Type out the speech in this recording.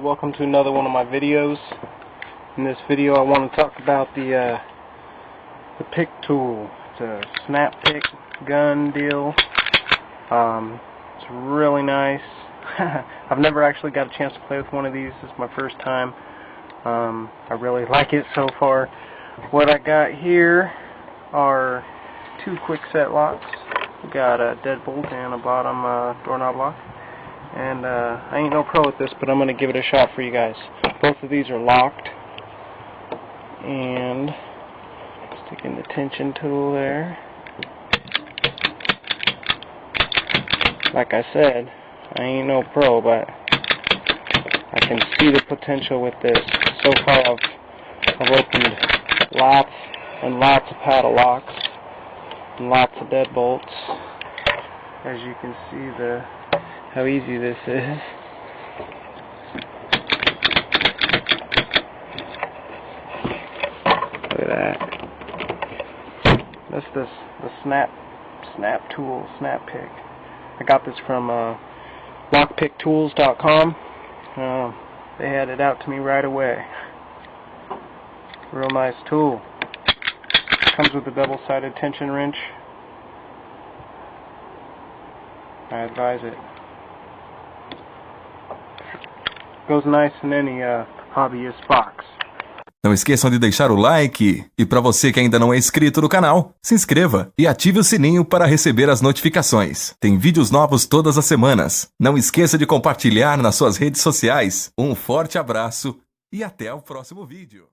welcome to another one of my videos. In this video I want to talk about the pick tool. It's a snap pick gun deal. It's really nice. I've never actually got a chance to play with one of these. This is my first time. I really like it so far. What I got here are two quick set locks. We got a deadbolt and a bottom doorknob lock. And I ain't no pro at this, but I'm going to give it a shot for you guys. Both of these are locked. And stick in the tension tool there. Like I said, I ain't no pro, but I can see the potential with this. So far I've opened lots and lots of paddle locks and lots of deadbolts. As you can see how easy this is. Look at that. That's the snap tool, snap pick. I got this from lockpicktools.com. They had it out to me right away. Real nice tool. Comes with a double-sided tension wrench. I advise it. Goes nice in any hobbyist box. Não esqueçam de deixar o like e para você que ainda não é inscrito no canal, se inscreva e ative o sininho para receber as notificações. Tem vídeos novos todas as semanas. Não esqueça de compartilhar nas suas redes sociais. Um forte abraço e até o próximo vídeo.